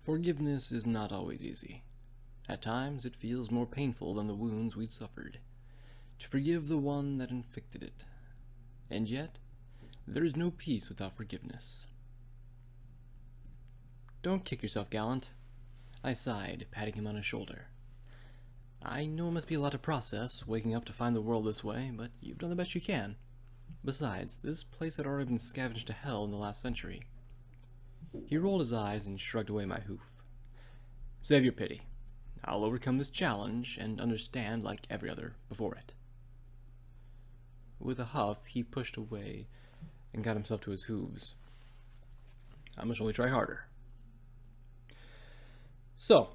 Forgiveness is not always easy. At times it feels more painful than the wounds we'd suffered. To forgive the one that inflicted it. And yet, there is no peace without forgiveness. Don't kick yourself, Gallant. I sighed, patting him on his shoulder. I know it must be a lot to process, waking up to find the world this way, but you've done the best you can. Besides, this place had already been scavenged to hell in the last century. He rolled his eyes and shrugged away my hoof. Save your pity. I'll overcome this challenge and understand like every other before it. With a huff, he pushed away and got himself to his hooves. I must only try harder. So,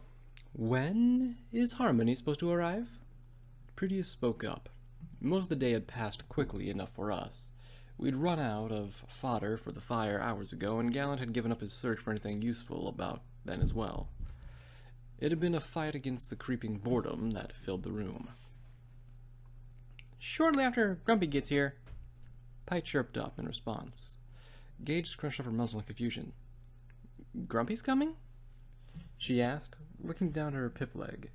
when is Harmony supposed to arrive? Prettius spoke up. Most of the day had passed quickly enough for us. We'd run out of fodder for the fire hours ago, and Gallant had given up his search for anything useful about then as well. It had been a fight against the creeping boredom that filled the room. Shortly after Grumpy gets here, Pie chirped up in response. Gage scrunched up her muzzle in confusion. Grumpy's coming? She asked, looking down at her pip leg.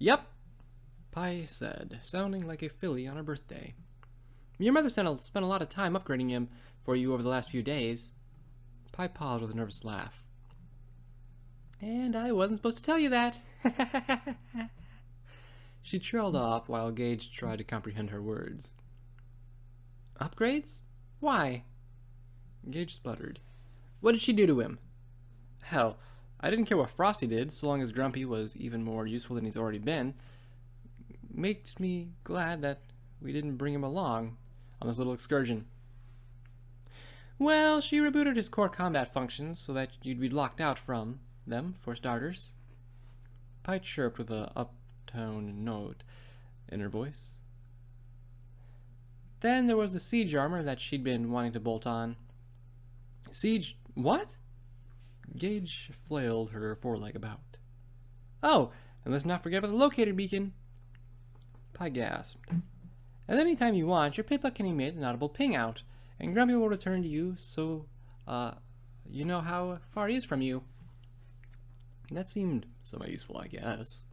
Yep, Pie said, sounding like a filly on her birthday. Your mother spent a lot of time upgrading him for you over the last few days. Pie paused with a nervous laugh. And I wasn't supposed to tell you that. She trailed off while Gage tried to comprehend her words. Upgrades? Why? Gage sputtered. What did she do to him? Hell, I didn't care what Frosty did, so long as Grumpy was even more useful than he's already been. Makes me glad that we didn't bring him along on this little excursion. Well, she rebooted his core combat functions so that you'd be locked out from them, for starters. Pie chirped with a uptone note in her voice. Then there was the siege armor that she'd been wanting to bolt on. Siege... what? Gage flailed her foreleg about. Oh, and let's not forget about the locator beacon. Pie gasped. At any time you want, your pip can emit an audible ping out, and Grumpy will return to you so, you know how far he is from you. That seemed somewhat useful, I guess.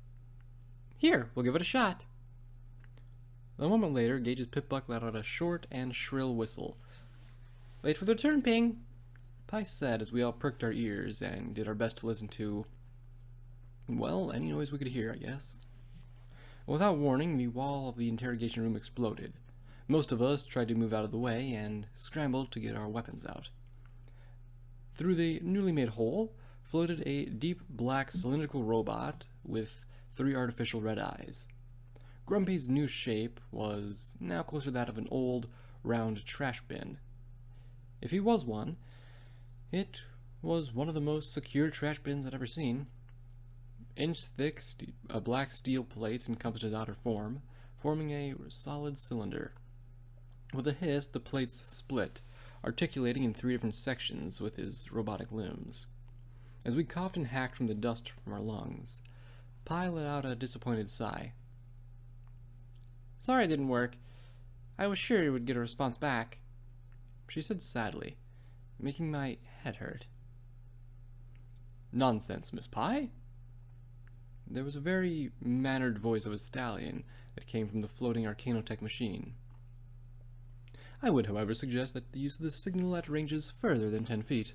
Here, we'll give it a shot. A moment later, Gage's pip-buck let out a short and shrill whistle. Wait for the return ping, Pie said as we all perked our ears and did our best to listen to, well, any noise we could hear, I guess. Without warning, the wall of the interrogation room exploded. Most of us tried to move out of the way and scrambled to get our weapons out. Through the newly made hole floated a deep black cylindrical robot with 3 artificial red eyes. Grumpy's new shape was now closer to that of an old, round trash bin. If he was one, it was one of the most secure trash bins I'd ever seen. Inch-thick black steel plates encompassed his outer form, forming a solid cylinder. With a hiss, the plates split, articulating in 3 different sections with his robotic limbs. As we coughed and hacked from the dust from our lungs, Pie let out a disappointed sigh. Sorry it didn't work. I was sure it would get a response back, she said sadly, making my head hurt. Nonsense, Miss Pie. There was a very mannered voice of a stallion that came from the floating Arcanotech machine. I would, however, suggest that the use of the signal at ranges further than 10 feet.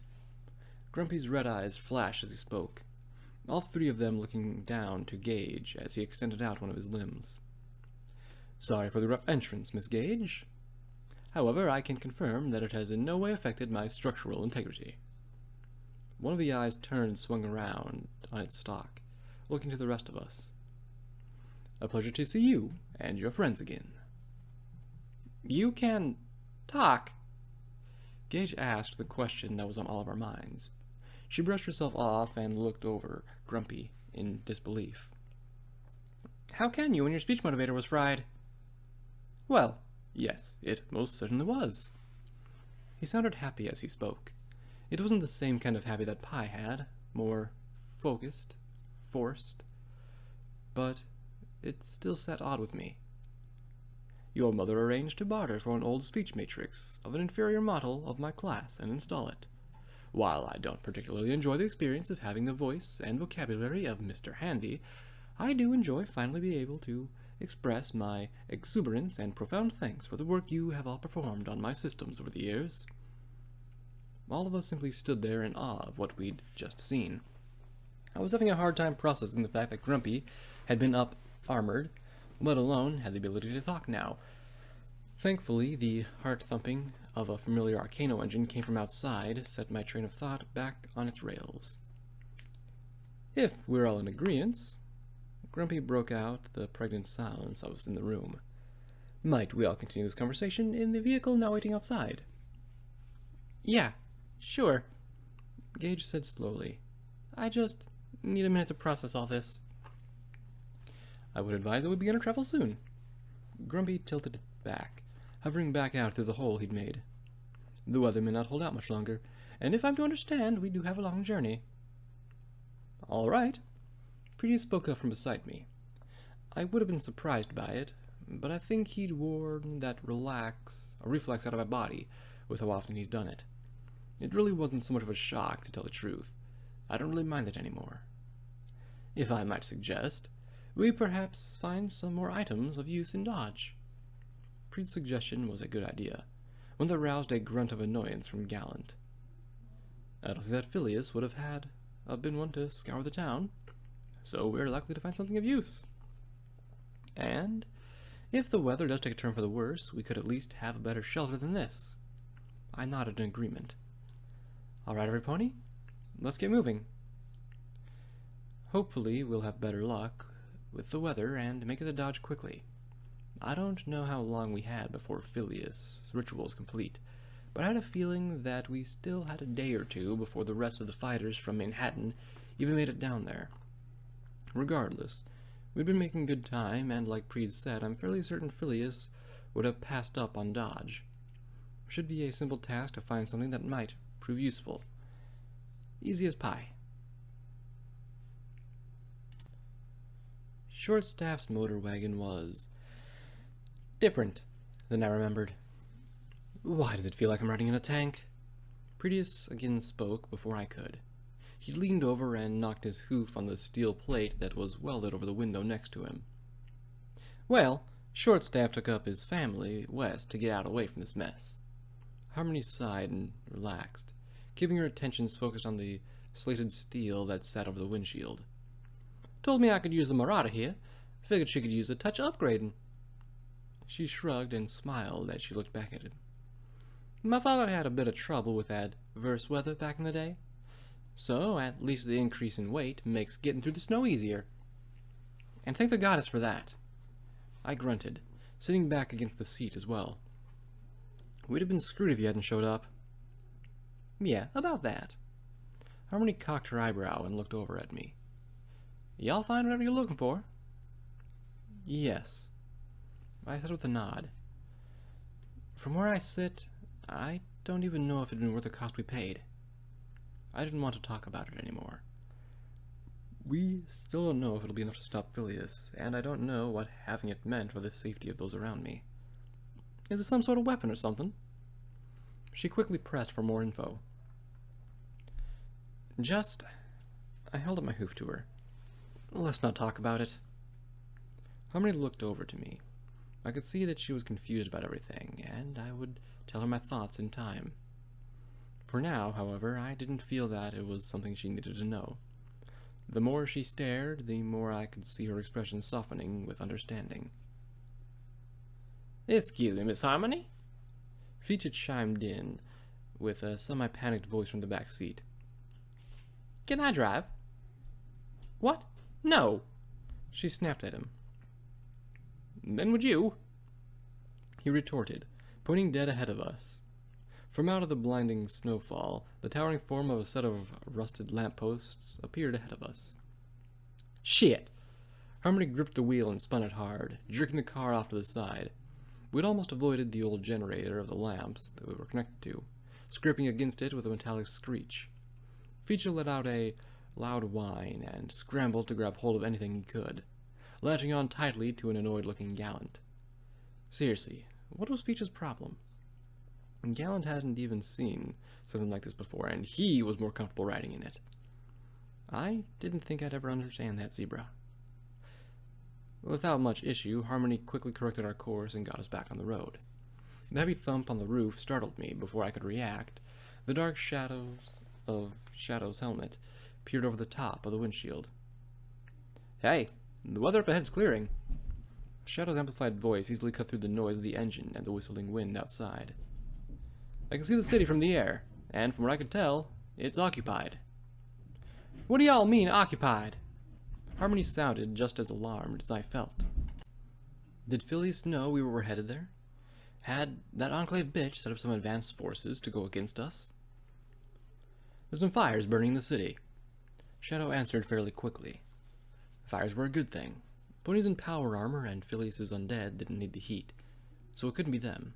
Grumpy's red eyes flashed as he spoke, all 3 of them looking down to Gage as he extended out one of his limbs. Sorry for the rough entrance, Miss Gage. However, I can confirm that it has in no way affected my structural integrity. One of the eyes turned and swung around on its stalk, looking to the rest of us. A pleasure to see you and your friends again. You can talk? Gage asked the question that was on all of our minds. She brushed herself off and looked over Grumpy in disbelief. How can you when your speech motivator was fried? Well, yes, it most certainly was. He sounded happy as he spoke. It wasn't the same kind of happy that Pie had, more focused, forced, but it still sat odd with me. Your mother arranged to barter for an old speech matrix of an inferior model of my class and install it. While I don't particularly enjoy the experience of having the voice and vocabulary of Mr. Handy, I do enjoy finally being able to express my exuberance and profound thanks for the work you have all performed on my systems over the years. All of us simply stood there in awe of what we'd just seen. I was having a hard time processing the fact that Grumpy had been up armored, let alone had the ability to talk now. Thankfully, the heart-thumping of a familiar Arcano engine came from outside, set my train of thought back on its rails. If we're all in agreement, Grumpy broke out the pregnant silence that was in the room. Might we all continue this conversation in the vehicle now waiting outside? Yeah, sure, Gage said slowly. I just need a minute to process all this. I would advise that we begin our travel soon. Grumpy tilted it back, hovering back out through the hole he'd made. The weather may not hold out much longer, and if I'm to understand, we do have a long journey. All right. Pretty spoke up from beside me. I would have been surprised by it, but I think he'd worn that reflex out of my body with how often he's done it. It really wasn't so much of a shock, to tell the truth. I don't really mind it anymore. If I might suggest, we perhaps find some more items of use in Dodge. Preet's suggestion was a good idea, one that roused a grunt of annoyance from Gallant. I don't think that Phileas would have been one to scour the town, so we're likely to find something of use. And if the weather does take a turn for the worse, we could at least have a better shelter than this. I nodded in agreement. All right, every pony, let's get moving. Hopefully we'll have better luck with the weather and make it to Dodge quickly. I don't know how long we had before Phileas' ritual was complete, but I had a feeling that we still had a day or two before the rest of the fighters from Manhattan even made it down there. Regardless, we'd been making good time, and like Preet said, I'm fairly certain Phileas would have passed up on Dodge. Should be a simple task to find something that might prove useful. Easy as pie. Shortstaff's motor wagon was different than I remembered. Why does it feel like I'm riding in a tank? Preet again spoke before I could. He leaned over and knocked his hoof on the steel plate that was welded over the window next to him. Well, Shortstaff took up his family west to get out away from this mess. Harmony sighed and relaxed, keeping her attentions focused on the slated steel that sat over the windshield. Told me I could use the Marauder here. Figured she could use a touch of upgrading. She shrugged and smiled as she looked back at him. My father had a bit of trouble with adverse weather back in the day, so at least the increase in weight makes getting through the snow easier. And thank the goddess for that. I grunted, sitting back against the seat as well. We'd have been screwed if you hadn't showed up. Yeah, about that. Harmony cocked her eyebrow and looked over at me. Y'all find whatever you're looking for? Yes, I said with a nod. From where I sit, I don't even know if it'd been worth the cost we paid. I didn't want to talk about it anymore. We still don't know if it'll be enough to stop Phileas, and I don't know what having it meant for the safety of those around me. Is it some sort of weapon or something? She quickly pressed for more info. I held up my hoof to her. Let's not talk about it. Harmony looked over to me. I could see that she was confused about everything, and I would tell her my thoughts in time. For now, however, I didn't feel that it was something she needed to know. The more she stared, the more I could see her expression softening with understanding. Excuse me, Miss Harmony? Feature chimed in with a semi-panicked voice from the back seat. Can I drive? What? No! She snapped at him. Then would you? He retorted, pointing dead ahead of us. From out of the blinding snowfall, the towering form of a set of rusted lampposts appeared ahead of us. Shit! Harmony gripped the wheel and spun it hard, jerking the car off to the side. We'd almost avoided the old generator of the lamps that we were connected to, scraping against it with a metallic screech. Feature let out a loud whine and scrambled to grab hold of anything he could, latching on tightly to an annoyed-looking Gallant. Seriously, what was Feature's problem? Gallant hadn't even seen something like this before, and he was more comfortable riding in it. I didn't think I'd ever understand that zebra. Without much issue, Harmony quickly corrected our course and got us back on the road. The heavy thump on the roof startled me before I could react. The dark shadows of Shadow's helmet peered over the top of the windshield. "Hey, the weather up ahead's clearing." Shadow's amplified voice easily cut through the noise of the engine and the whistling wind outside. "I can see the city from the air, and from what I could tell, it's occupied." "What do y'all mean, occupied?" Harmony sounded just as alarmed as I felt. Did Phileas know we were headed there? Had that Enclave bitch set up some advanced forces to go against us? "There's some fires burning in the city." Shadow answered fairly quickly. Fires were a good thing. Ponies in power armor and Phileas's undead didn't need the heat, so it couldn't be them.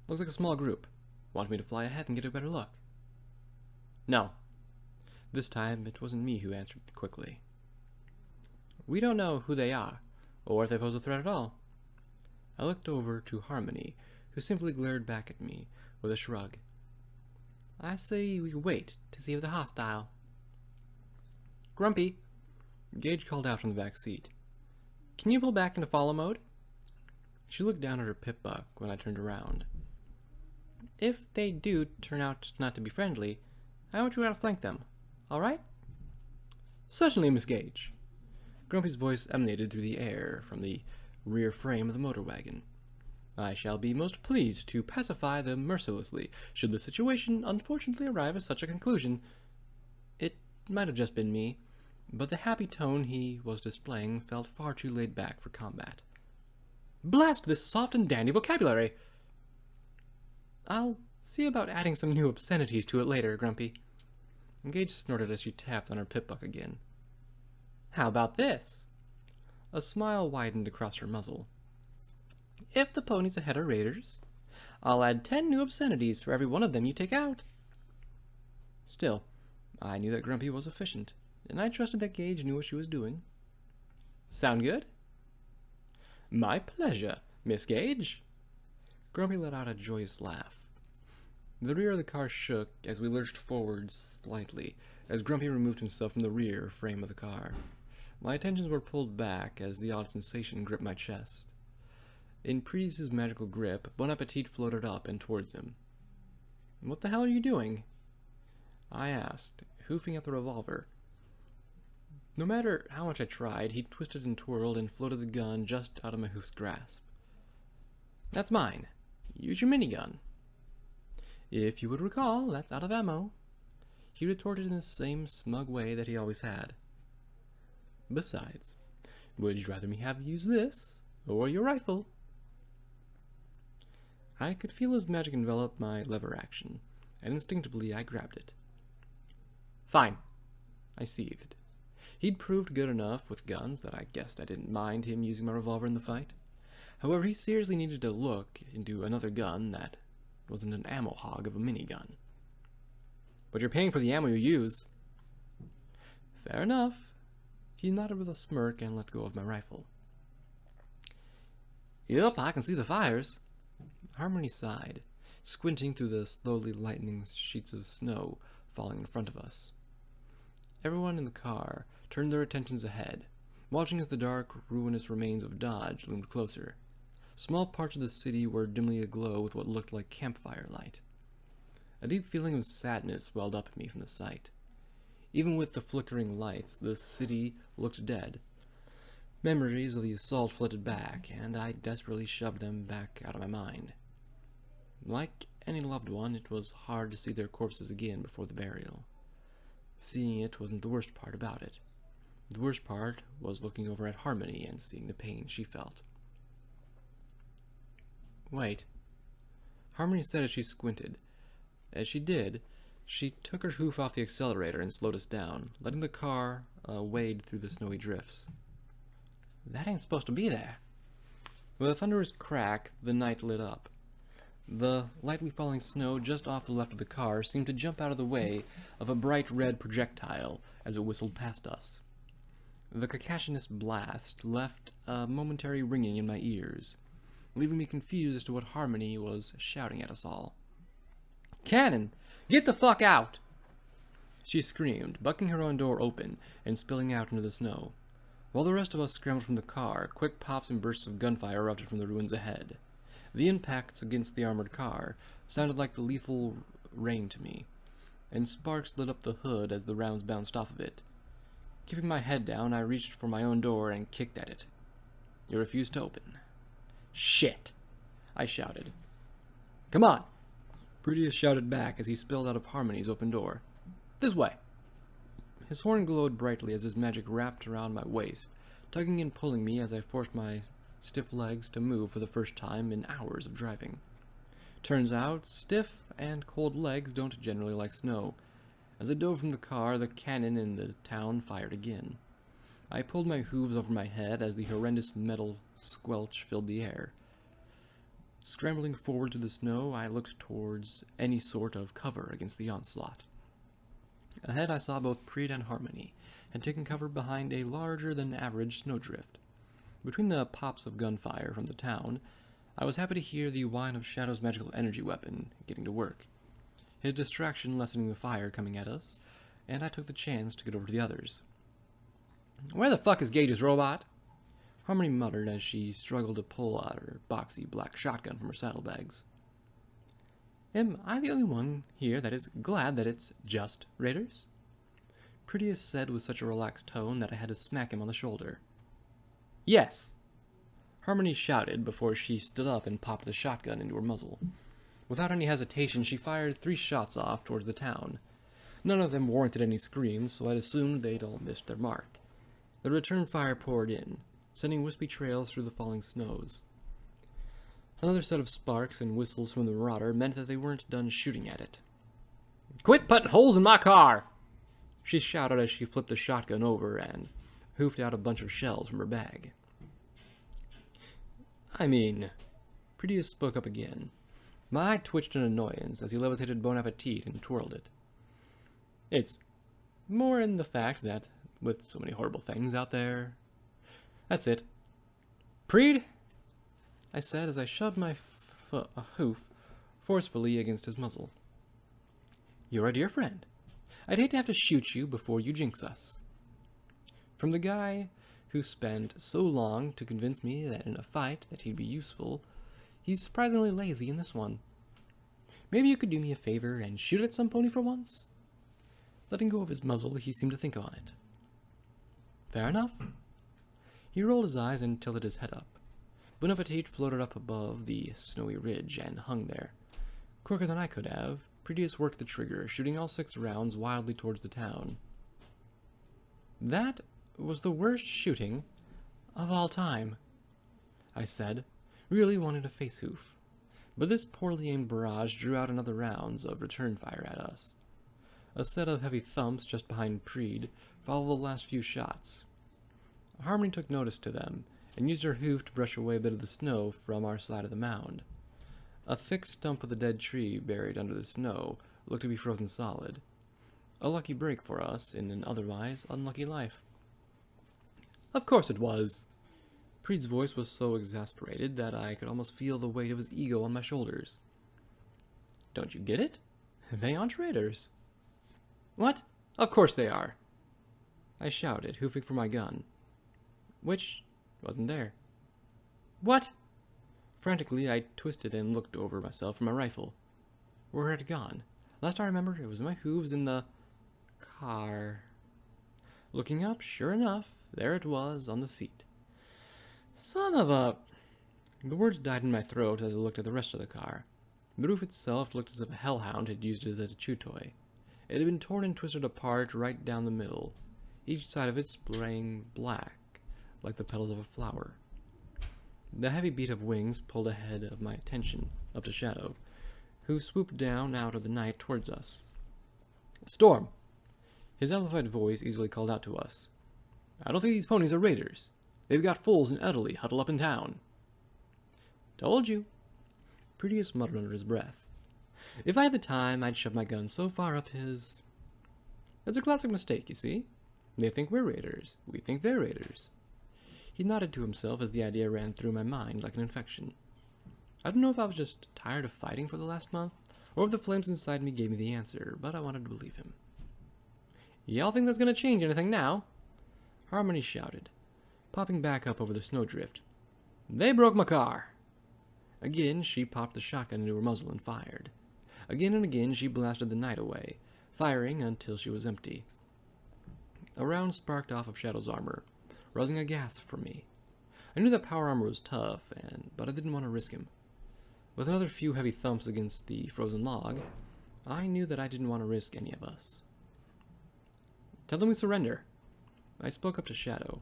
"Looks like a small group. Want me to fly ahead and get a better look?" "No." This time, it wasn't me who answered quickly. "We don't know who they are, or if they pose a threat at all." I looked over to Harmony, who simply glared back at me with a shrug. "I say we wait to see if they're hostile." "Grumpy," Gage called out from the back seat. "Can you pull back into follow mode?" She looked down at her pip-buck when I turned around. "If they do turn out not to be friendly, I want you to outflank them, alright?" "Certainly, Miss Gage." Grumpy's voice emanated through the air from the rear frame of the motor wagon. "I shall be most pleased to pacify them mercilessly, should the situation unfortunately arrive at such a conclusion." It might have just been me, but the happy tone he was displaying felt far too laid back for combat. "Blast this soft and dandy vocabulary!" "I'll see about adding some new obscenities to it later, Grumpy." Gage snorted as she tapped on her pip-buck again. "How about this?" A smile widened across her muzzle. "If the ponies ahead are raiders, I'll add 10 new obscenities for every one of them you take out." Still, I knew that Grumpy was efficient, and I trusted that Gage knew what she was doing. "Sound good?" "My pleasure, Miss Gage." Grumpy let out a joyous laugh. The rear of the car shook as we lurched forward slightly, as Grumpy removed himself from the rear frame of the car. My attentions were pulled back as the odd sensation gripped my chest. In Priest's magical grip, Bon Appetit floated up and towards him. "What the hell are you doing?" I asked, hoofing at the revolver. No matter how much I tried, he twisted and twirled and floated the gun just out of my hoof's grasp. "That's mine. Use your minigun." "If you would recall, that's out of ammo," he retorted in the same smug way that he always had. "Besides, would you rather me have used this, or your rifle?" I could feel his magic envelop my lever action, and instinctively I grabbed it. "Fine," I seethed. He'd proved good enough with guns that I guessed I didn't mind him using my revolver in the fight. However, he seriously needed to look into another gun that wasn't an ammo hog of a minigun. "But you're paying for the ammo you use." "Fair enough." He nodded with a smirk and let go of my rifle. "Yep, I can see the fires." Harmony sighed, squinting through the slowly lightening sheets of snow falling in front of us. Everyone in the car turned their attentions ahead, watching as the dark, ruinous remains of Dodge loomed closer. Small parts of the city were dimly aglow with what looked like campfire light. A deep feeling of sadness welled up in me from the sight. Even with the flickering lights, the city looked dead. Memories of the assault flooded back, and I desperately shoved them back out of my mind. Like any loved one, it was hard to see their corpses again before the burial. Seeing it wasn't the worst part about it. The worst part was looking over at Harmony and seeing the pain she felt. "Wait." Harmony said as she squinted. As she did, she took her hoof off the accelerator and slowed us down, letting the car wade through the snowy drifts. "That ain't supposed to be there." With a thunderous crack, the night lit up. The lightly falling snow just off the left of the car seemed to jump out of the way of a bright red projectile as it whistled past us. The cacophonous blast left a momentary ringing in my ears. leaving me confused as to what Harmony was shouting at us all. "Cannon! Get the fuck out!" she screamed, bucking her own door open and spilling out into the snow. While the rest of us scrambled from the car, quick pops and bursts of gunfire erupted from the ruins ahead. The impacts against the armored car sounded like the lethal rain to me, and sparks lit up the hood as the rounds bounced off of it. Keeping my head down, I reached for my own door and kicked at it. It refused to open. "Shit!" I shouted. "Come on!" Prettius shouted back as he spilled out of Harmony's open door. "This way!" His horn glowed brightly as his magic wrapped around my waist, tugging and pulling me as I forced my stiff legs to move for the first time in hours of driving. Turns out, stiff and cold legs don't generally like snow. As I dove from the car, the cannon in the town fired again. I pulled my hooves over my head as the horrendous metal squelch filled the air. Scrambling forward to the snow, I looked towards any sort of cover against the onslaught. Ahead I saw both Preed and Harmony had taken cover behind a larger-than-average snowdrift. Between the pops of gunfire from the town, I was happy to hear the whine of Shadow's magical energy weapon getting to work. His distraction lessening the fire coming at us, and I took the chance to get over to the others. "Where the fuck is Gage's robot?" Harmony muttered as she struggled to pull out her boxy black shotgun from her saddlebags. "Am I the only one here that is glad that it's just raiders?" Prettius said with such a relaxed tone that I had to smack him on the shoulder. "Yes!" Harmony shouted before she stood up and popped the shotgun into her muzzle. Without any hesitation, she fired 3 shots off towards the town. None of them warranted any screams, so I'd assumed they'd all missed their mark. The return fire poured in, sending wispy trails through the falling snows. Another set of sparks and whistles from the marauder meant that they weren't done shooting at it. "Quit putting holes in my car!" she shouted as she flipped the shotgun over and hoofed out a bunch of shells from her bag. Prettius spoke up again. My eye twitched in annoyance as he levitated Bon Appetit and twirled it. "It's more in the fact that, with so many horrible things out there... That's it. Preed?" I said as I shoved my hoof forcefully against his muzzle. "You're a dear friend. I'd hate to have to shoot you before you jinx us." From the guy who spent so long to convince me that in a fight that he'd be useful, he's surprisingly lazy in this one. "Maybe you could do me a favor and shoot at some pony for once?" Letting go of his muzzle, he seemed to think on it. "Fair enough." He rolled his eyes and tilted his head up. Bon Appetit floated up above the snowy ridge and hung there. Quicker than I could have, Prettius worked the trigger, shooting all 6 rounds wildly towards the town. "That was the worst shooting of all time," I said, really wanting to face hoof. But this poorly aimed barrage drew out another rounds of return fire at us. A set of heavy thumps just behind Preed followed the last few shots. Harmony took notice to them, and used her hoof to brush away a bit of the snow from our side of the mound. A thick stump of the dead tree buried under the snow looked to be frozen solid. A lucky break for us in an otherwise unlucky life. "Of course it was." Preed's voice was so exasperated that I could almost feel the weight of his ego on my shoulders. "Don't you get it? They aren't raiders." "What? Of course they are!" I shouted, hoofing for my gun, which wasn't there. "What?" Frantically, I twisted and looked over myself for my rifle. Where had it gone? Last I remember, it was my hooves in the car. Looking up, sure enough, there it was on the seat. Son of a... The words died in my throat as I looked at the rest of the car. The roof itself looked as if a hellhound had used it as a chew toy. It had been torn and twisted apart right down the middle, each side of it spraying black, like the petals of a flower. The heavy beat of wings pulled ahead of my attention, up to Shadow, who swooped down out of the night towards us. "Storm!" His amplified voice easily called out to us. "I don't think these ponies are raiders. They've got fools and elderly huddled up in town." "Told you." Prettius muttered under his breath. "If I had the time, I'd shove my gun so far up his..." "It's a classic mistake, you see. They think we're raiders. We think they're raiders." He nodded to himself as the idea ran through my mind like an infection. I don't know if I was just tired of fighting for the last month, or if the flames inside me gave me the answer, but I wanted to believe him. Y'all think that's gonna change anything now? Harmony shouted, popping back up over the snowdrift. They broke my car! Again, she popped the shotgun into her muzzle and fired. Again and again, she blasted the night away, firing until she was empty. A round sparked off of Shadow's armor, rousing a gasp from me. I knew that power armor was tough, but I didn't want to risk him. With another few heavy thumps against the frozen log, I knew that I didn't want to risk any of us. Tell them we surrender. I spoke up to Shadow.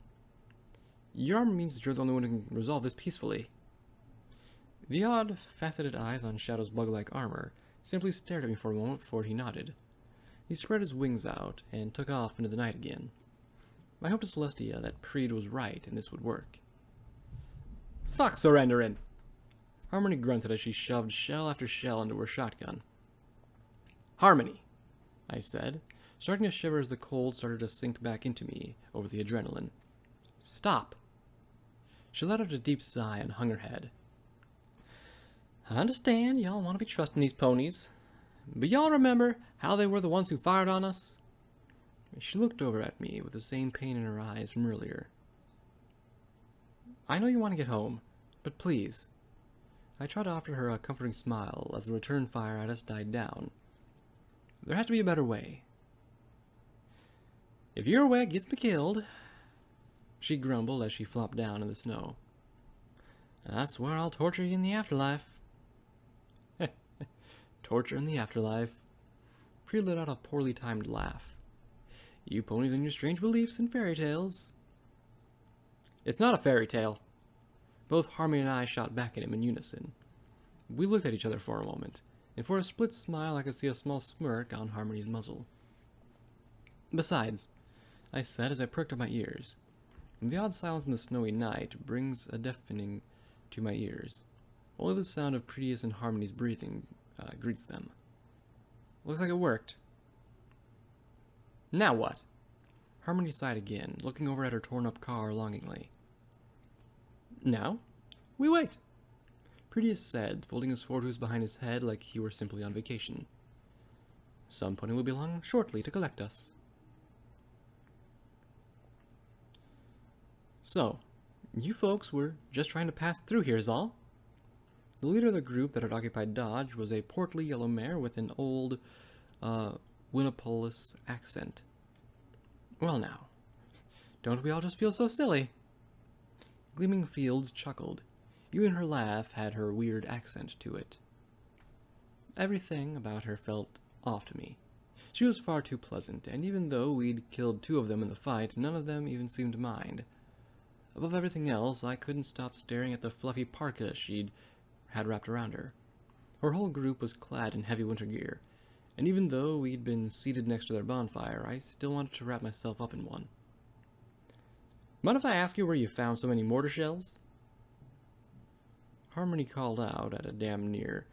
Your armor means that you're the only one who can resolve this peacefully. The odd, faceted eyes on Shadow's bug-like armor simply stared at me for a moment before he nodded. He spread his wings out and took off into the night again. I hoped to Celestia that Preed was right and this would work. Fuck surrendering! Harmony grunted as she shoved shell after shell into her shotgun. Harmony, I said, starting to shiver as the cold started to sink back into me over the adrenaline. Stop! She let out a deep sigh and hung her head. I understand y'all want to be trusting these ponies, but y'all remember how they were the ones who fired on us? She looked over at me with the same pain in her eyes from earlier. I know you want to get home, but please. I tried to offer her a comforting smile as the return fire at us died down. There has to be a better way. If your way gets me killed, she grumbled as she flopped down in the snow. I swear I'll torture you in the afterlife. Torture in the afterlife. Preed let out a poorly timed laugh. You ponies and your strange beliefs and fairy tales. It's not a fairy tale. Both Harmony and I shot back at him in unison. We looked at each other for a moment, and for a split smile I could see a small smirk on Harmony's muzzle. Besides, I said as I perked up my ears, the odd silence in the snowy night brings a deafening to my ears. Only the sound of Preetius and Harmony's breathing greets them. Looks like it worked. Now what? Harmony sighed again, looking over at her torn-up car longingly. Now, we wait, Preetius said, folding his fortunes behind his head like he were simply on vacation. Some pony will be along shortly to collect us. So, you folks were just trying to pass through here is all? The leader of the group that had occupied Dodge was a portly yellow mare with an old, Winnepolis accent. Well now, don't we all just feel so silly? Gleaming Fields chuckled. Even her laugh had her weird accent to it. Everything about her felt off to me. She was far too pleasant, and even though we'd killed 2 of them in the fight, none of them even seemed to mind. Above everything else, I couldn't stop staring at the fluffy parka she'd had wrapped around her. Her whole group was clad in heavy winter gear, and even though we'd been seated next to their bonfire, I still wanted to wrap myself up in one. Mind if I ask you where you found so many mortar shells? Harmony called out at a damn near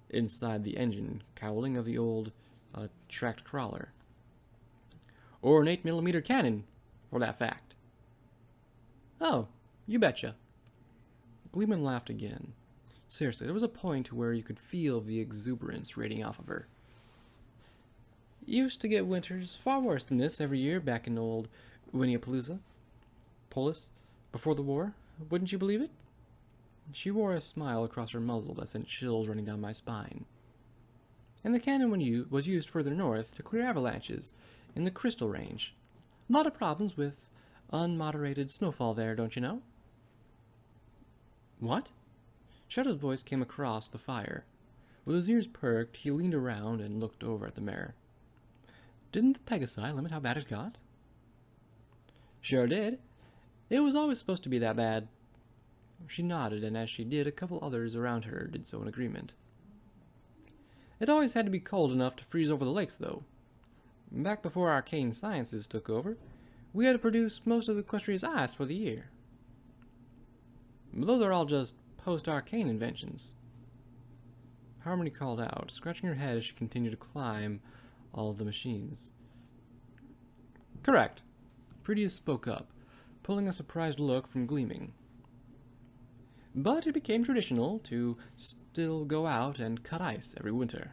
inside the engine cowling of the old tracked crawler. Or an 8mm cannon, for that fact. Oh, you betcha. Gleeman laughed again. Seriously, there was a point where you could feel the exuberance radiating off of her. Used to get winters far worse than this every year back in old Winneapalooza. Polis, before the war, wouldn't you believe it? She wore a smile across her muzzle that sent chills running down my spine. And the cannon was used further north to clear avalanches in the Crystal Range. A lot of problems with unmoderated snowfall there, don't you know? What? Shadow's voice came across the fire. With his ears perked, he leaned around and looked over at the mare. Didn't the Pegasi limit how bad it got? Sure did. It was always supposed to be that bad. She nodded, and as she did, a couple others around her did so in agreement. It always had to be cold enough to freeze over the lakes, though. Back before arcane sciences took over, we had to produce most of Equestria's ice for the year. But those are all just post-arcane inventions. Harmony called out, scratching her head as she continued to climb all of the machines. Correct. Preetius spoke up, pulling a surprised look from Gleaming. but it became traditional to still go out and cut ice every winter.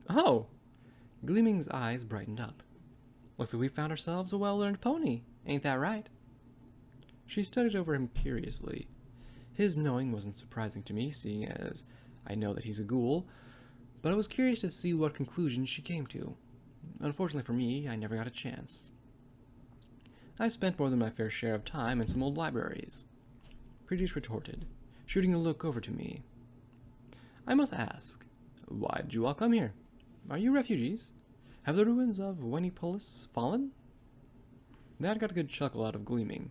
Oh! Gleaming's eyes brightened up. Looks like we found ourselves a well-learned pony, ain't that right? She studied over him curiously. His knowing wasn't surprising to me, seeing as I know that he's a ghoul, but I was curious to see what conclusions she came to. Unfortunately for me, I never got a chance. I spent more than my fair share of time in some old libraries. Prejudice retorted, shooting a look over to me. I must ask, why did you all come here? Are you refugees? Have the ruins of Wenipolis fallen? That got a good chuckle out of Gleaming,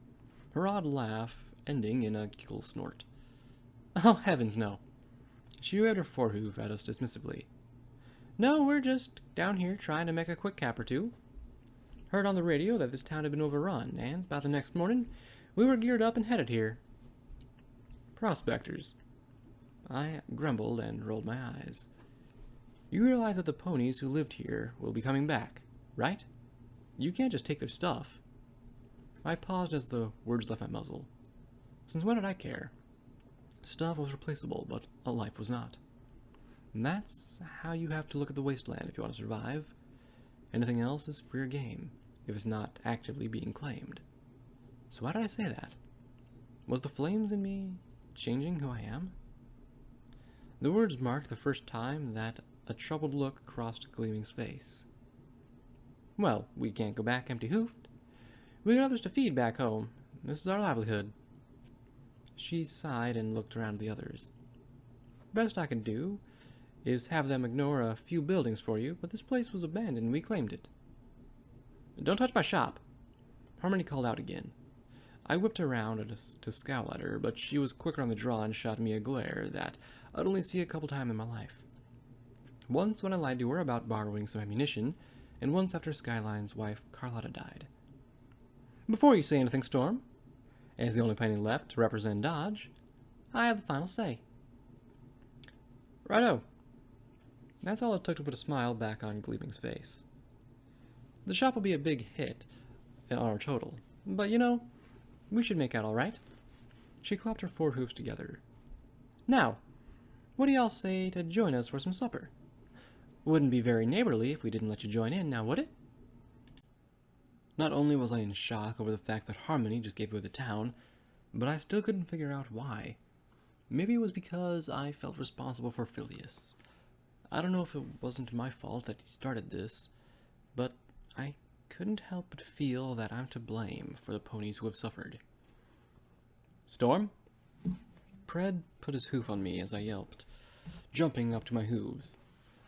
her odd laugh ending in a giggle snort. Oh, heavens, no. She waved her forehoof at us dismissively. No, we're just down here trying to make a quick cap or two. Heard on the radio that this town had been overrun, and by the next morning, we were geared up and headed here. Prospectors. I grumbled and rolled my eyes. You realize that the ponies who lived here will be coming back, right? You can't just take their stuff. I paused as the words left my muzzle. Since when did I care? Stuff was replaceable, but a life was not. And that's how you have to look at the wasteland if you want to survive. Anything else is fair game, if it's not actively being claimed. So why did I say that? Was the flames in me changing who I am? The words marked the first time that a troubled look crossed Gleaming's face. Well, we can't go back empty-hoofed. We got others to feed back home. This is our livelihood. She sighed and looked around at the others. Best I can do is have them ignore a few buildings for you, but this place was abandoned and we claimed it. Don't touch my shop. Harmony called out again. I whipped around to scowl at her, but she was quicker on the draw and shot me a glare that I'd only see a couple times in my life. Once when I lied to her about borrowing some ammunition, and once after Skyline's wife Carlotta died. Before you say anything, Storm, as the only penny left to represent Dodge, I have the final say. Righto. That's all it took to put a smile back on Gleaming's face. The shop will be a big hit on our total, but you know, we should make out all right. She clapped her four hoofs together. Now, what do y'all say to join us for some supper? Wouldn't be very neighborly if we didn't let you join in, now would it? Not only was I in shock over the fact that Harmony just gave away the town, but I still couldn't figure out why. Maybe it was because I felt responsible for Phileas. I don't know if it wasn't my fault that he started this, but I couldn't help but feel that I'm to blame for the ponies who have suffered. Storm? Pred put his hoof on me as I yelped, jumping up to my hooves.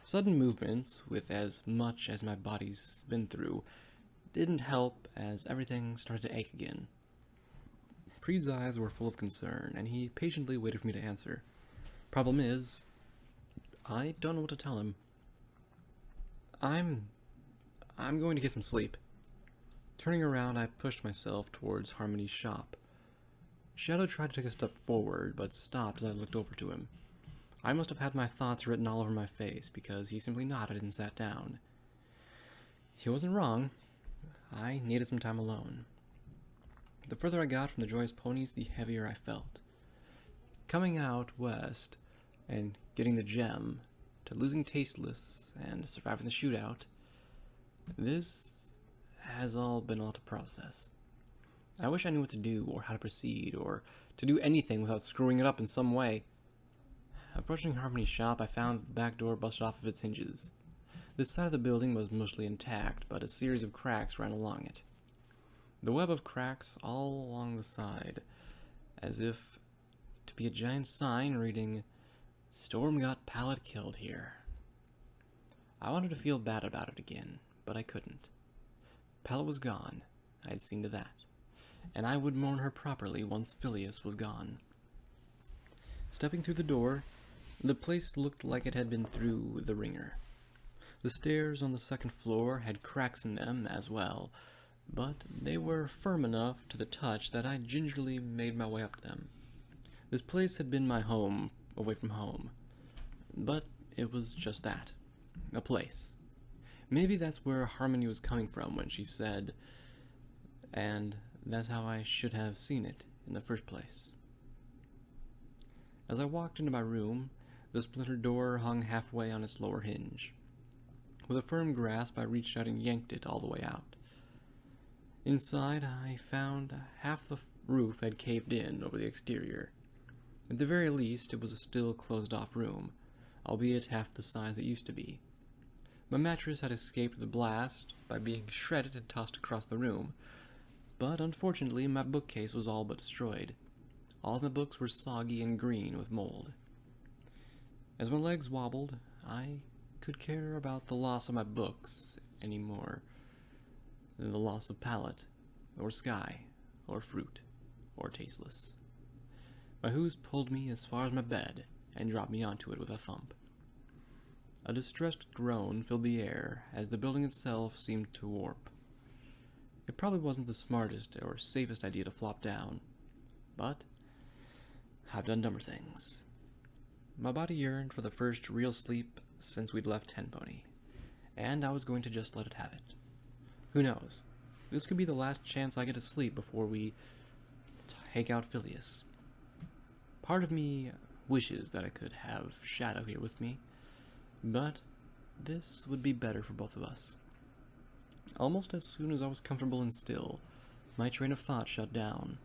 Sudden movements, with as much as my body's been through, didn't help as everything started to ache again. Pred's eyes were full of concern, and he patiently waited for me to answer. Problem is, I don't know what to tell him. I'm going to get some sleep. Turning around, I pushed myself towards Harmony's shop. Shadow tried to take a step forward, but stopped as I looked over to him. I must have had my thoughts written all over my face, because he simply nodded and sat down. He wasn't wrong. I needed some time alone. The further I got from the joyous ponies, the heavier I felt. Coming out west and getting the gem, to losing Tasteless and surviving the shootout, this has all been a lot to process. I wish I knew what to do, or how to proceed, or to do anything without screwing it up in some way. Approaching Harmony's shop, I found the back door busted off of its hinges. This side of the building was mostly intact, but a series of cracks ran along it. The web of cracks all along the side, as if to be a giant sign reading, "Storm got Pallet killed here." I wanted to feel bad about it again, but I couldn't. Pallet was gone, I had seen to that, and I would mourn her properly once Phileas was gone. Stepping through the door, the place looked like it had been through the ringer. The stairs on the second floor had cracks in them as well, but they were firm enough to the touch that I gingerly made my way up them. This place had been my home, away from home. But it was just that. A place. Maybe that's where Harmony was coming from when she said, and that's how I should have seen it in the first place. As I walked into my room, the splintered door hung halfway on its lower hinge. With a firm grasp, I reached out and yanked it all the way out. Inside, I found half the roof had caved in over the exterior. At the very least, it was a still closed-off room, albeit half the size it used to be. My mattress had escaped the blast by being shredded and tossed across the room, but unfortunately my bookcase was all but destroyed. All of my books were soggy and green with mold. As my legs wobbled, I could care about the loss of my books any more than the loss of palate, or sky, or fruit, or tasteless. My hooves pulled me as far as my bed and dropped me onto it with a thump. A distressed groan filled the air as the building itself seemed to warp. It probably wasn't the smartest or safest idea to flop down, but I've done dumber things. My body yearned for the first real sleep since we'd left Tenpony, and I was going to just let it have it. Who knows? This could be the last chance I get to sleep before we take out Phileas. Part of me wishes that I could have Shadow here with me, but this would be better for both of us. Almost as soon as I was comfortable and still, my train of thought shut down.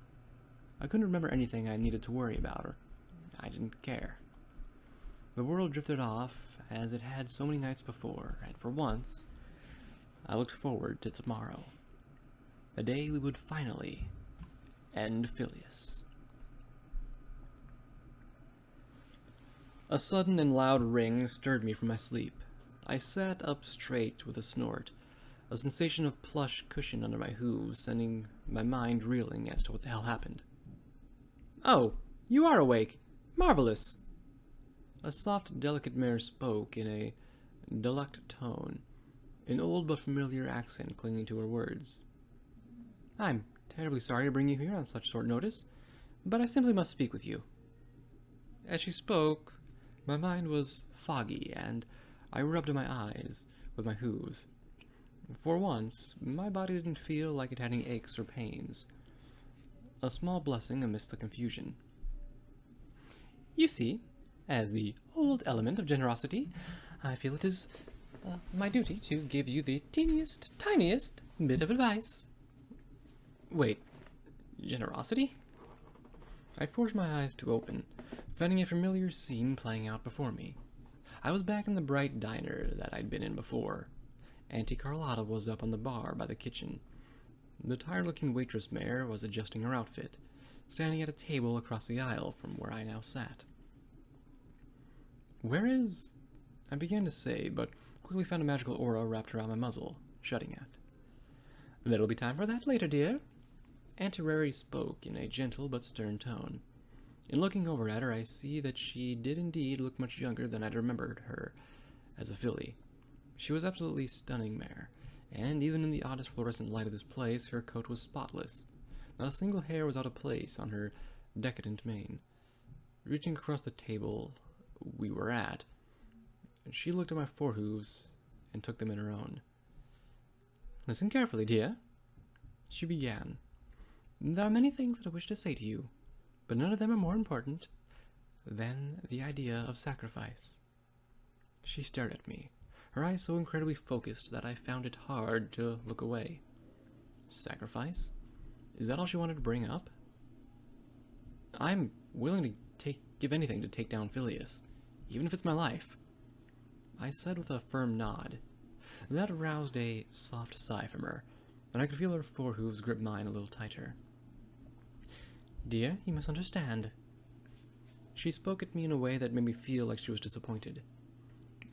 I couldn't remember anything I needed to worry about, or I didn't care. The world drifted off as it had so many nights before, and for once, I looked forward to tomorrow. The day we would finally end Phileas. A sudden and loud ring stirred me from my sleep. I sat up straight with a snort, a sensation of plush cushion under my hooves sending my mind reeling as to what the hell happened. "Oh, you are awake! Marvelous!" A soft, delicate mare spoke in a delicate tone, an old but familiar accent clinging to her words. "I'm terribly sorry to bring you here on such short notice, but I simply must speak with you." As she spoke, my mind was foggy, and I rubbed my eyes with my hooves. For once, my body didn't feel like it had any aches or pains. A small blessing amidst the confusion. "You see, as the old element of generosity, I feel it is my duty to give you the teeniest, tiniest bit of advice." "Wait, generosity?" I forced my eyes to open, finding a familiar scene playing out before me. I was back in the bright diner that I'd been in before. Auntie Carlotta was up on the bar by the kitchen. The tired-looking waitress mare was adjusting her outfit, standing at a table across the aisle from where I now sat. "Where is—" I began to say, but quickly found a magical aura wrapped around my muzzle, shutting it. "There'll be time for that later, dear." Auntie Rarity spoke in a gentle but stern tone. In looking over at her, I see that she did indeed look much younger than I'd remembered her as a filly. She was absolutely stunning mare, and even in the oddest fluorescent light of this place, her coat was spotless. Not a single hair was out of place on her decadent mane. Reaching across the table we were at, she looked at my forehooves and took them in her own. "Listen carefully, dear," she began. "There are many things that I wish to say to you, but none of them are more important than the idea of sacrifice." She stared at me, her eyes so incredibly focused that I found it hard to look away. Sacrifice? Is that all she wanted to bring up? "I'm willing to give anything to take down Phileas, even if it's my life," I said with a firm nod. That aroused a soft sigh from her, and I could feel her forehooves grip mine a little tighter. "Dear, you misunderstand." She spoke at me in a way that made me feel like she was disappointed.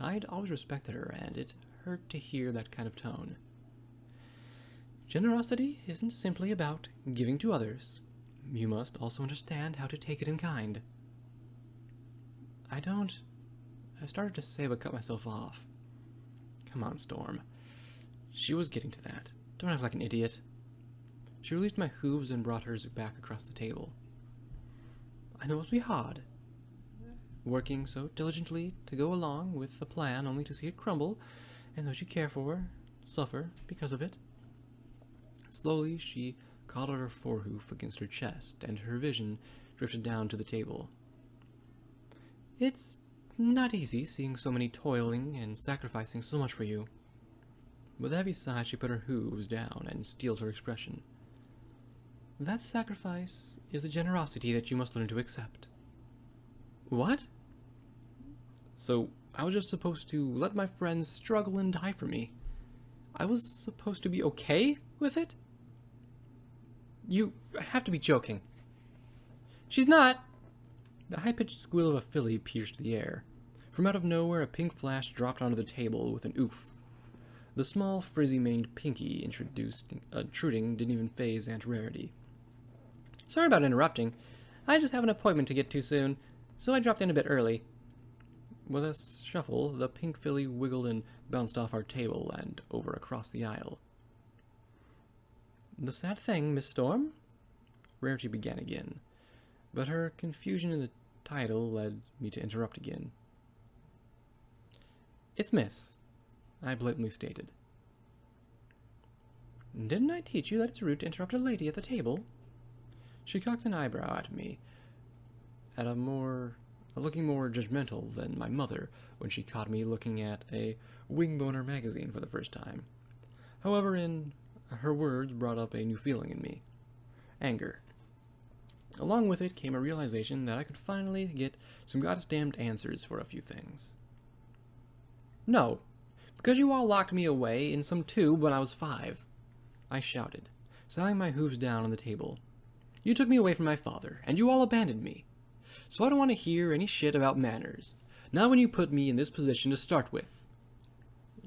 I'd always respected her, and it hurt to hear that kind of tone. "Generosity isn't simply about giving to others. You must also understand how to take it in kind." I started to say, but cut myself off. "Come on, Storm." She was getting to that. "Don't act like an idiot." She released my hooves and brought hers back across the table. "I know it must be hard, working so diligently to go along with the plan only to see it crumble, and those you care for suffer because of it." Slowly, she coddled her forehoof against her chest, and her vision drifted down to the table. It's not easy seeing so many toiling and sacrificing so much for you. With a heavy sigh, she put her hooves down and steeled her expression. That sacrifice is a generosity that you must learn to accept. What? So, I was just supposed to let my friends struggle and die for me. I was supposed to be okay with it? You have to be joking. She's not! The high-pitched squeal of a filly pierced the air. From out of nowhere, a pink flash dropped onto the table with an oof. The small, frizzy-maned Pinky intruding didn't even faze Aunt Rarity. Sorry about interrupting. I just have an appointment to get to soon, so I dropped in a bit early. With a shuffle, the pink filly wiggled and bounced off our table and over across the aisle. The sad thing, Miss Storm? Rarity began again, but her confusion in the title led me to interrupt again. It's Miss, I blatantly stated. Didn't I teach you that it's rude to interrupt a lady at the table? She cocked an eyebrow at me, looking more judgmental than my mother when she caught me looking at a Wingboner magazine for the first time. However, her words brought up a new feeling in me. Anger. Along with it came a realization that I could finally get some goddamned answers for a few things. No, because you all locked me away in some tube when I was 5. I shouted, slamming my hooves down on the table. You took me away from my father, and you all abandoned me. So I don't want to hear any shit about manners. Not when you put me in this position to start with.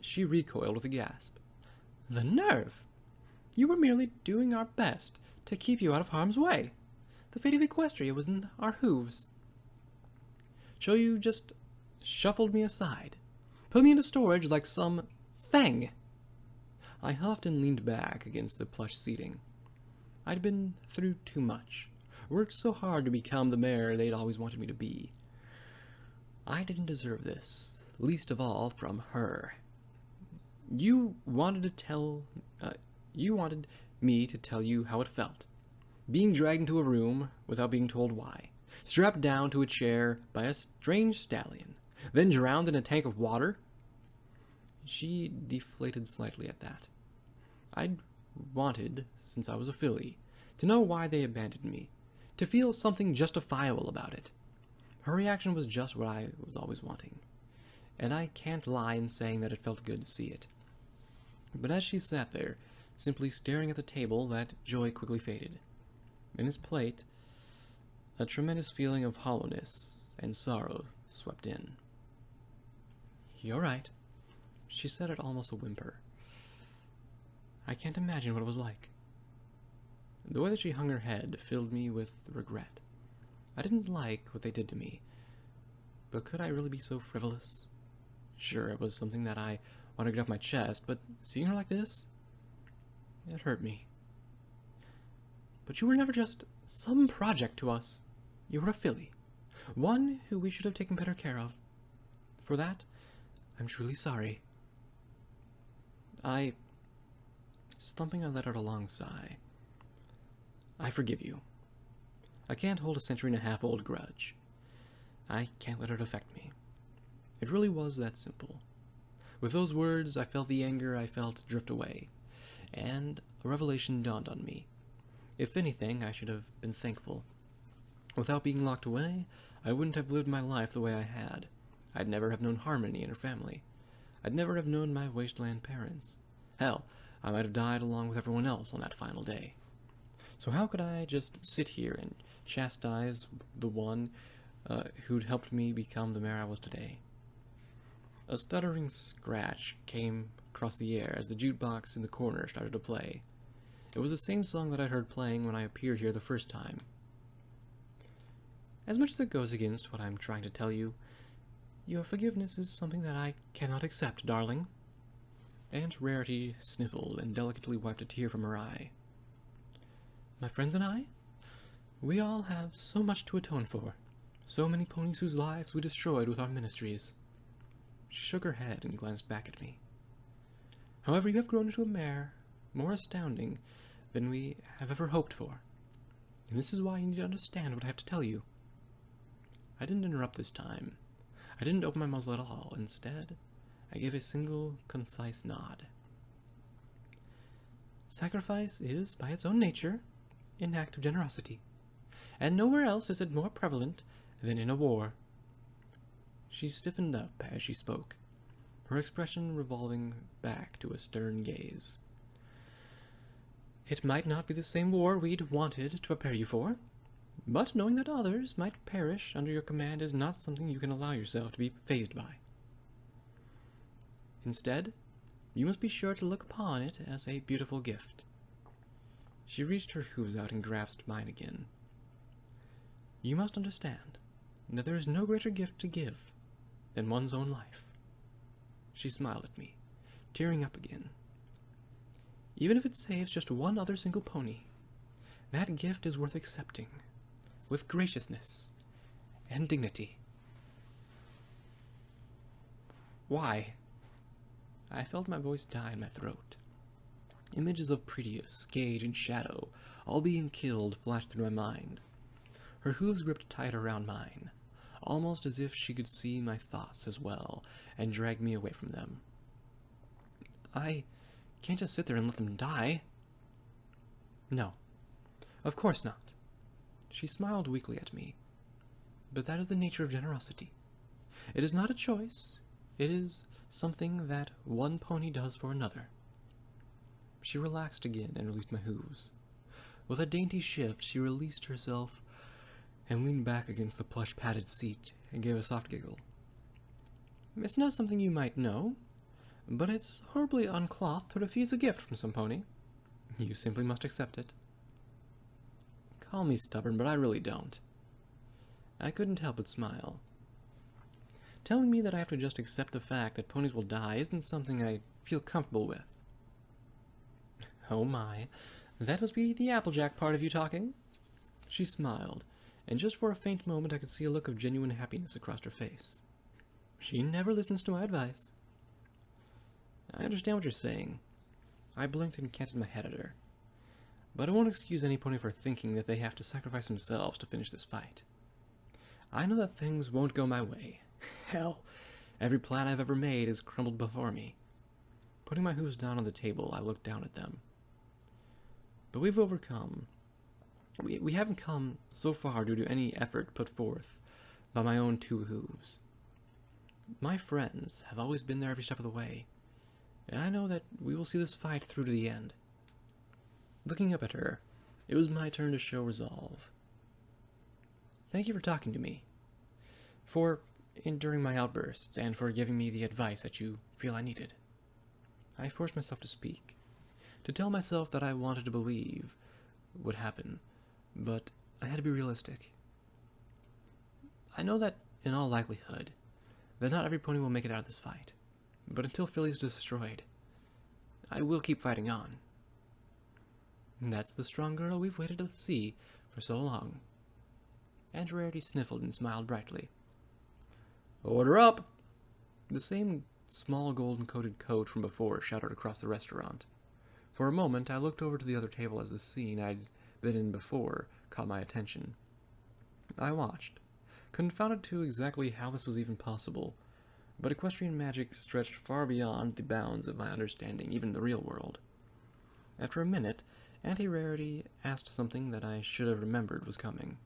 She recoiled with a gasp. The nerve! You were merely doing our best to keep you out of harm's way. The fate of Equestria was in our hooves. So you just shuffled me aside, put me into storage like some thing. I huffed and leaned back against the plush seating. I'd been through too much, worked so hard to become the mayor they'd always wanted me to be. I didn't deserve this, least of all from her. You wanted me to tell you how it felt. Being dragged into a room without being told why, strapped down to a chair by a strange stallion, then drowned in a tank of water. She deflated slightly at that. I'd wanted, since I was a filly, to know why they abandoned me, to feel something justifiable about it. Her reaction was just what I was always wanting, and I can't lie in saying that it felt good to see it. But as she sat there, simply staring at the table, that joy quickly faded. In his plate, a tremendous feeling of hollowness and sorrow swept in. You're right, she said it almost a whimper. I can't imagine what it was like. The way that she hung her head filled me with regret. I didn't like what they did to me, but could I really be so frivolous? Sure, it was something that I wanted to get off my chest, but seeing her like this, it hurt me. But you were never just some project to us. You were a filly, one who we should have taken better care of. For that, I'm truly sorry. Slumping, I let out a long sigh. I forgive you. I can't hold a century-and-a-half-old grudge. I can't let it affect me. It really was that simple. With those words, I felt the anger I felt drift away, and a revelation dawned on me. If anything, I should have been thankful. Without being locked away, I wouldn't have lived my life the way I had. I'd never have known Harmony and her family. I'd never have known my wasteland parents. Hell, I might have died along with everyone else on that final day. So how could I just sit here and chastise the one who'd helped me become the mayor I was today? A stuttering scratch came across the air as the jukebox in the corner started to play. It was the same song that I'd heard playing when I appeared here the first time. As much as it goes against what I'm trying to tell you, your forgiveness is something that I cannot accept, darling. Aunt Rarity sniffled and delicately wiped a tear from her eye. My friends and I? We all have so much to atone for. So many ponies whose lives we destroyed with our ministries. She shook her head and glanced back at me. However, you have grown into a mare more astounding than we have ever hoped for. And this is why you need to understand what I have to tell you. I didn't interrupt this time. I didn't open my muzzle at all. Instead, I gave a single, concise nod. Sacrifice is, by its own nature, an act of generosity, and nowhere else is it more prevalent than in a war. She stiffened up as she spoke, her expression revolving back to a stern gaze. It might not be the same war we'd wanted to prepare you for, but knowing that others might perish under your command is not something you can allow yourself to be fazed by. Instead, you must be sure to look upon it as a beautiful gift. She reached her hooves out and grasped mine again. You must understand that there is no greater gift to give than one's own life. She smiled at me, tearing up again. Even if it saves just one other single pony, that gift is worth accepting, with graciousness and dignity. Why? I felt my voice die in my throat. Images of Proteus, Gage, and Shadow, all being killed, flashed through my mind. Her hooves gripped tight around mine, almost as if she could see my thoughts as well, and drag me away from them. I can't just sit there and let them die. No, of course not. She smiled weakly at me. But that is the nature of generosity. It is not a choice. It is something that one pony does for another. She relaxed again and released my hooves. With a dainty shift, she released herself and leaned back against the plush-padded seat and gave a soft giggle. It's not something you might know, but it's horribly uncloth to refuse a gift from some pony. You simply must accept it. Call me stubborn, but I really don't. I couldn't help but smile. Telling me that I have to just accept the fact that ponies will die isn't something I feel comfortable with. Oh my, that must be the Applejack part of you talking. She smiled, and just for a faint moment I could see a look of genuine happiness across her face. She never listens to my advice. I understand what you're saying. I blinked and canted my head at her. But I won't excuse any pony for thinking that they have to sacrifice themselves to finish this fight. I know that things won't go my way. Hell, every plan I've ever made has crumbled before me. Putting my hooves down on the table, I looked down at them. But we've overcome. We haven't come so far due to any effort put forth by my own two hooves. My friends have always been there every step of the way, and I know that we will see this fight through to the end. Looking up at her, it was my turn to show resolve. Thank you for talking to me, for enduring my outbursts, and for giving me the advice that you feel I needed. I forced myself to speak, to tell myself that I wanted to believe would happen, but I had to be realistic. I know that, in all likelihood, that not every pony will make it out of this fight, but until Philly is destroyed, I will keep fighting on. And that's the strong girl we've waited to see for so long. Aunt Rarity sniffled and smiled brightly. Order up! The same small golden-coated coat from before shouted across the restaurant. For a moment, I looked over to the other table as the scene I'd been in before caught my attention. I watched, confounded to exactly how this was even possible, but equestrian magic stretched far beyond the bounds of my understanding, even in the real world. After a minute, Auntie Rarity asked something that I should have remembered was coming.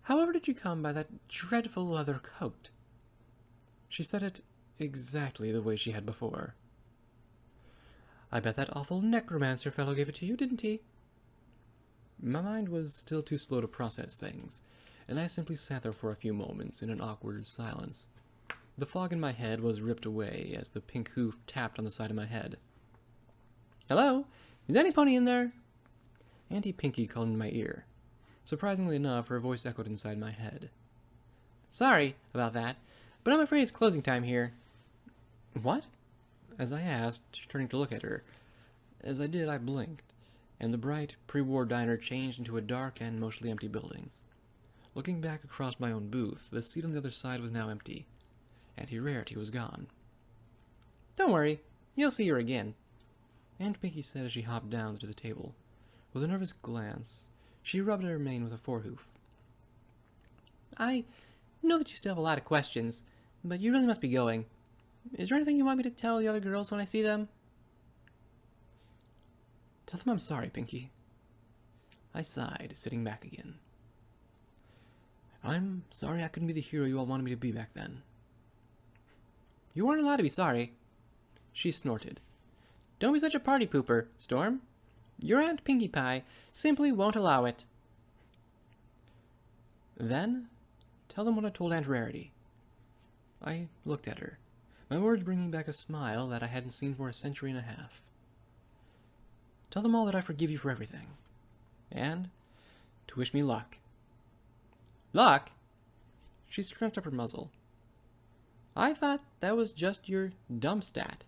However did you come by that dreadful leather coat? She said it exactly the way she had before. I bet that awful necromancer fellow gave it to you, didn't he? My mind was still too slow to process things, and I simply sat there for a few moments in an awkward silence. The fog in my head was ripped away as the pink hoof tapped on the side of my head. Hello? Is any pony in there? Auntie Pinky called in my ear. Surprisingly enough, her voice echoed inside my head. Sorry about that, but I'm afraid it's closing time here. What? As I asked, turning to look at her. As I did, I blinked, and the bright, pre-war diner changed into a dark and mostly empty building. Looking back across my own booth, the seat on the other side was now empty. Auntie Rarity was gone. Don't worry, you'll see her again, Aunt Pinky said as she hopped down to the table. With a nervous glance, she rubbed at her mane with a forehoof. I know that you still have a lot of questions, but you really must be going. Is there anything you want me to tell the other girls when I see them? Tell them I'm sorry, Pinky. I sighed, sitting back again. I'm sorry I couldn't be the hero you all wanted me to be back then. You weren't allowed to be sorry. She snorted. Don't be such a party pooper, Storm. Your Aunt Pinkie Pie simply won't allow it. Then, tell them what I told Aunt Rarity. I looked at her, my words bringing back a smile that I hadn't seen for a century and a half. Tell them all that I forgive you for everything, and to wish me luck. Luck? She scrunched up her muzzle. I thought that was just your dump stat.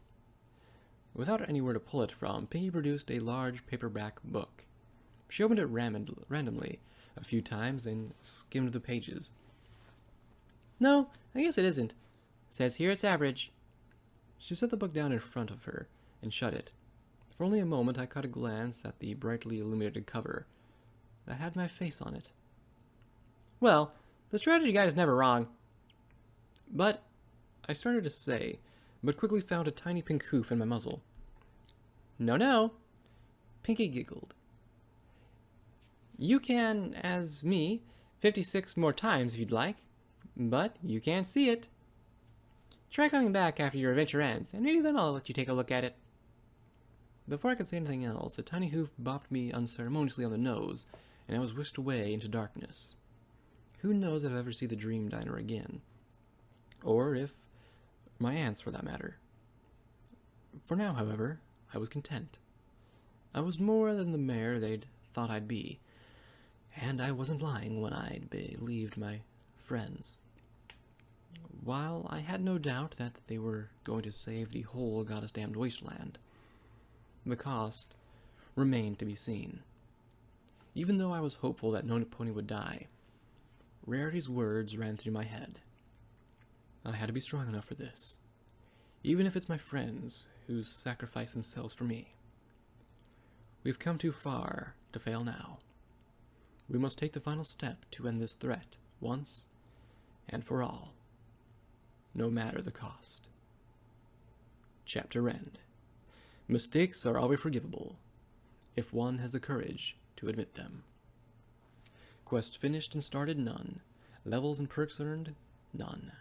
Without anywhere to pull it from, Pinky produced a large paperback book. She opened it randomly a few times and skimmed the pages. No, I guess it isn't. Says here it's average. She set the book down in front of her and shut it. For only a moment I caught a glance at the brightly illuminated cover that had my face on it. Well, the strategy guide is never wrong. But, I started to say, but quickly found a tiny pink hoof in my muzzle. No. Pinky giggled. You can, as me, 56 more times if you'd like, but you can't see it. Try coming back after your adventure ends, and maybe then I'll let you take a look at it. Before I could say anything else, a tiny hoof bopped me unceremoniously on the nose, and I was whisked away into darkness. Who knows if I'll ever see the Dream Diner again? Or if my aunts, for that matter. For now, however, I was content. I was more than the mayor they'd thought I'd be, and I wasn't lying when I'd believed my friends. While I had no doubt that they were going to save the whole goddess-damned wasteland, the cost remained to be seen. Even though I was hopeful that no pony would die, Rarity's words ran through my head. I had to be strong enough for this, even if it's my friends who sacrifice themselves for me. We've come too far to fail now. We must take the final step to end this threat once and for all, no matter the cost. Chapter end. Mistakes are always forgivable, if one has the courage to admit them. Quest finished and started, none. Levels and perks earned, none.